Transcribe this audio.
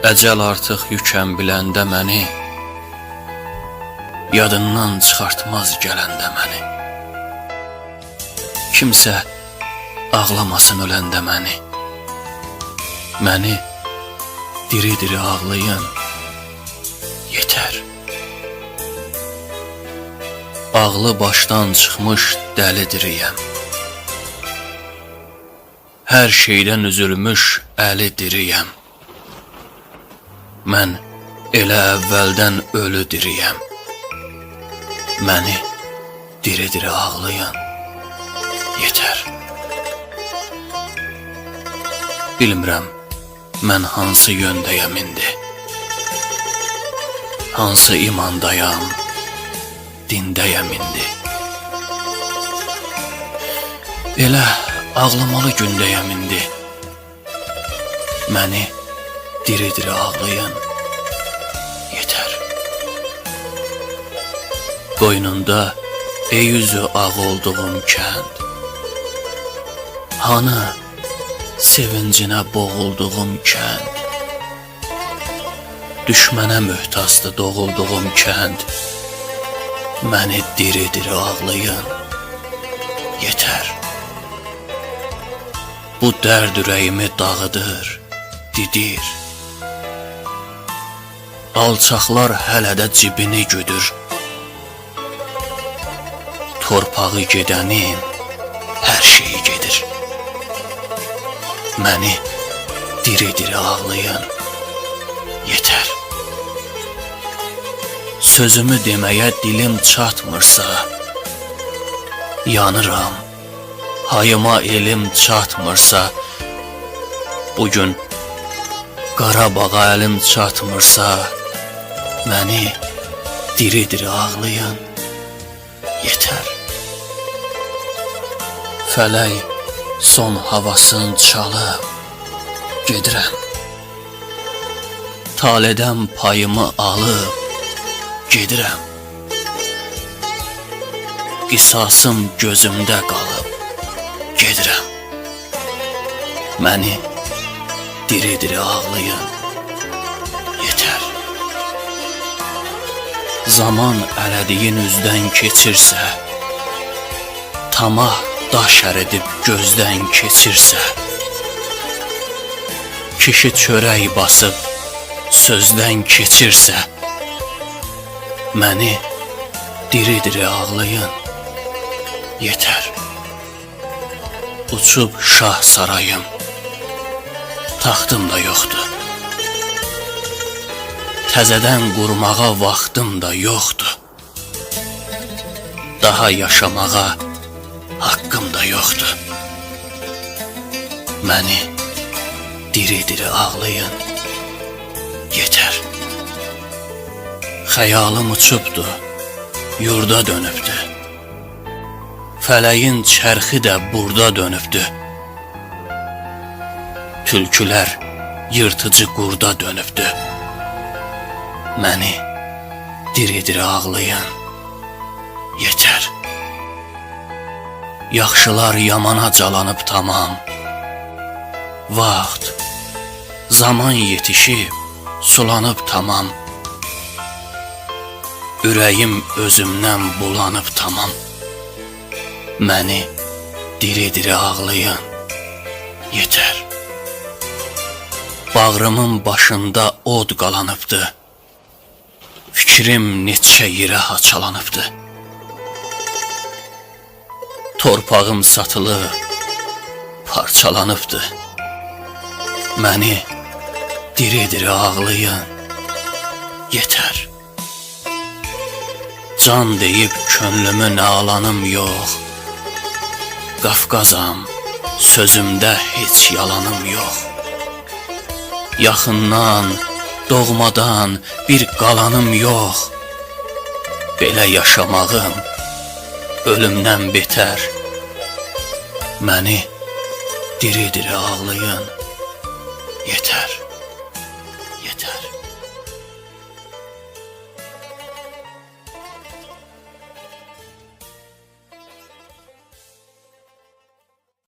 Əcəl artıq yükəm biləndə məni, yadından çıxartmaz gələndə məni. Kimsə ağlamasın öləndə məni, məni diri-diri ağlayın, yetər. Ağlı başdan çıxmış dəlidiriyəm, hər şeydən üzülmüş əli diriyəm. Mən elə əvvəldən ölü diriyəm, məni diri-diri ağlayın, yetər. Bilmirəm, mən hansı yöndəyəm indi, hansı imandayam, dindəyəm indi. Elə ağlamalı gündəyəm indi, məni diri-diri ağlayın, yetər. Qoynunda ey üzü ağ olduğum kənd, hanı sevincinə boğulduğum kənd, düşmənə möhtazdı doğulduğum kənd, məni diri-diri ağlayın, yetər. Bu dərd ürəyimi dağıdır, didir. Alçaqlar hələ də cibini güdür, torpağı gedənin hər şeyi gedir. Məni diri-diri ağlayın, yetər. Sözümü deməyə dilim çatmırsa, yanıram. Hayıma elim çatmırsa, bugün Qarabağa əlim çatmırsa, məni diri-diri ağlayın, yetər. Fələk son havasını çalıb, gedirəm. Taledən payımı alıb, gedirəm. Qisasım gözümdə qalıb, gedirəm. Məni diri-diri ağlayın, yetər. Zaman ələdiyin üzdən keçirsə, tamah daş əridib gözdən keçirsə, kişi çörək basıb sözdən keçirsə, məni diri-diri ağlayın, yetər. Uçub şah sarayım, taxtım da yoxdur. Təzədən qurmağa vaxtım da yoxdur. Daha yaşamağa haqqım da yoxdur. Məni diri-diri ağlayın, yetər. Xəyalım uçubdu, yurda dönübdü. Fələyin çərxi də burada dönübdü. Tülkülər yırtıcı qurda dönübdü. Məni diri-diri ağlayın, yetər. Yaxşılar yamana calanıb tamam. Vaxt, zaman yetişib, sulanıb tamam. Ürəyim özümdən bulanıb tamam. Məni diri-diri ağlayın, yetər. Bağrımın başında od qalanıbdı. Fikrim neçə yerə haçalanıbdı. Torpağım satılıb, parçalanıbdı. Məni diri-diri ağlayın, yetər. Can deyib könlümün alanım yox. Qafqazam, sözümdə heç yalanım yox. Yaxından, doğmadan bir qalanım yox. Belə yaşamağım ölümdən betər. Məni diri-diri ağlayın, yetər.